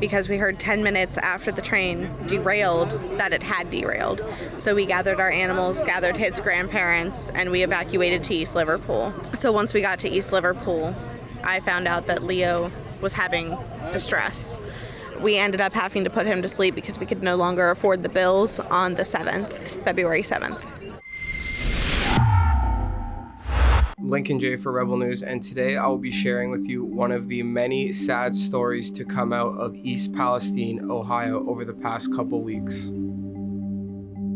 because we heard 10 minutes after the train derailed that it had derailed. So we gathered our animals, gathered his grandparents, and we evacuated to East Liverpool. So once we got to East Liverpool, I found out that Leo was having distress. We ended up having to put him to sleep because we could no longer afford the bills on the 7th, February 7th. Lincoln J for Rebel News, and today I will be sharing with you one of the many sad stories to come out of East Palestine, Ohio over the past couple weeks.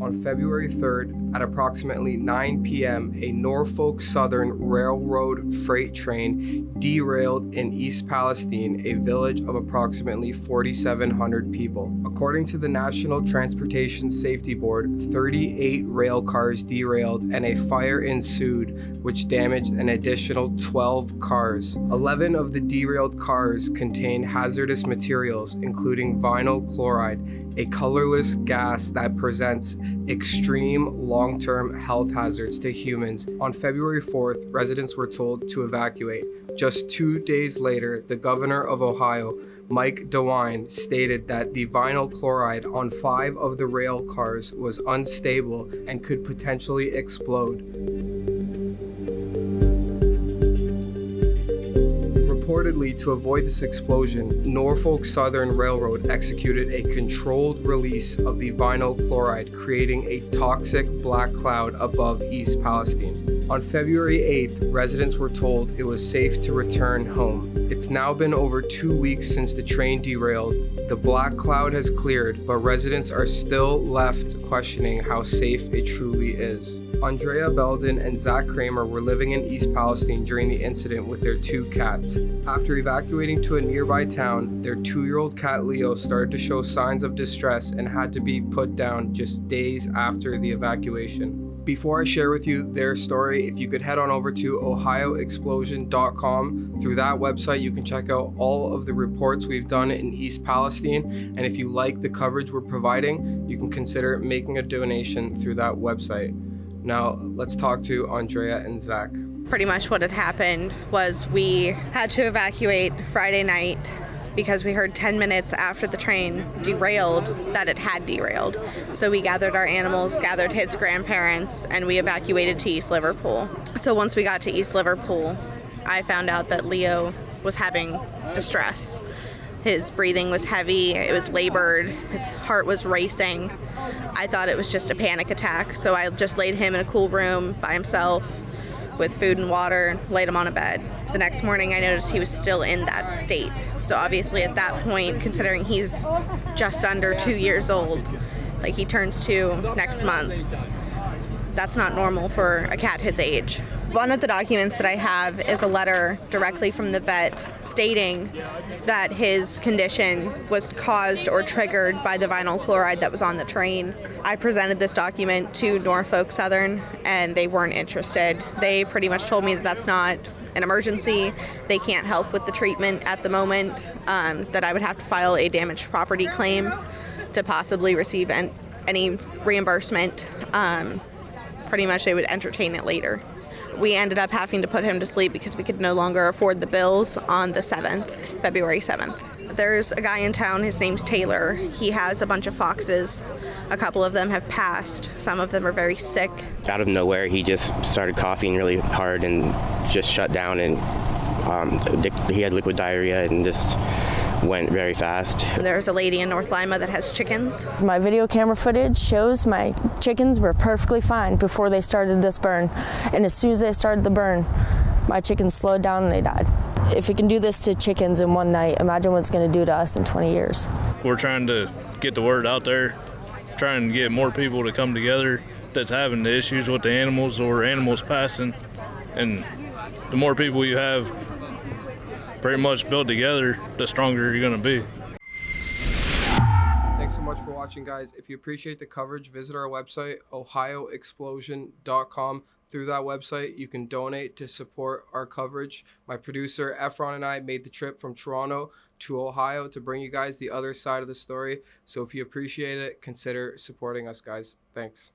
On February 3rd, at approximately 9 p.m., a Norfolk Southern Railroad freight train derailed in East Palestine, a village of approximately 4,700 people. According to the National Transportation Safety Board, 38 rail cars derailed and a fire ensued, which damaged an additional 12 cars. 11 of the derailed cars contain hazardous materials, including vinyl chloride, a colorless gas that presents extreme long-term health hazards to humans. On February 4th, residents were told to evacuate. Just 2 days later, the governor of Ohio, Mike DeWine, stated that the vinyl chloride on 5 of the rail cars was unstable and could potentially explode. Reportedly, to avoid this explosion, Norfolk Southern Railroad executed a controlled release of the vinyl chloride, creating a toxic black cloud above East Palestine. On February 8th, residents were told it was safe to return home. It's now been over 2 weeks since the train derailed. The black cloud has cleared, but residents are still left questioning how safe it truly is. Andrea Belden and Zach Kramer were living in East Palestine during the incident with their 2 cats. After evacuating to a nearby town, their 2-year-old cat Leo started to show signs of distress and had to be put down just days after the evacuation. Before I share with you their story, if you could head on over to ohioexplosion.com. Through that website, you can check out all of the reports we've done in East Palestine. And if you like the coverage we're providing, you can consider making a donation through that website. Now, let's talk to Andrea and Zach. Pretty much what had happened was we had to evacuate Friday night because we heard 10 minutes after the train derailed that it had derailed. So we gathered our animals, gathered his grandparents, and we evacuated to East Liverpool. So once we got to East Liverpool, I found out that Leo was having distress. His breathing was heavy, it was labored, his heart was racing. I thought it was just a panic attack, so I just laid him in a cool room by himself with food and water, laid him on a bed. The next morning I noticed he was still in that state. So obviously at that point, considering he's just under 2 years old, like he turns 2 next month, that's not normal for a cat his age. One of the documents that I have is a letter directly from the vet stating that his condition was caused or triggered by the vinyl chloride that was on the train. I presented this document to Norfolk Southern and they weren't interested. They pretty much told me that that's not an emergency. They can't help with the treatment at the moment, that I would have to file a damaged property claim to possibly receive any reimbursement. Pretty much they would entertain it later. We ended up having to put him to sleep because we could no longer afford the bills on the 7th, February 7th. There's a guy in town, his name's Taylor. He has a bunch of foxes. A couple of them have passed. Some of them are very sick. Out of nowhere, he just started coughing really hard and just shut down, and he had liquid diarrhea and just went very fast. There's a lady in North Lima that has chickens. My video camera footage shows my chickens were perfectly fine before they started this burn. And as soon as they started the burn, my chickens slowed down and they died. If it can do this to chickens in one night, imagine what it's going to do to us in 20 years. We're trying to get the word out there, trying to get more people to come together that's having the issues with the animals or animals passing. And the more people you have pretty much built together, the stronger you're going to be. Thanks so much for watching, guys. If you appreciate the coverage, visit our website, ohioexplosion.com. Through that website, you can donate to support our coverage. My producer, Efron, and I made the trip from Toronto to Ohio to bring you guys the other side of the story. So if you appreciate it, consider supporting us, guys. Thanks.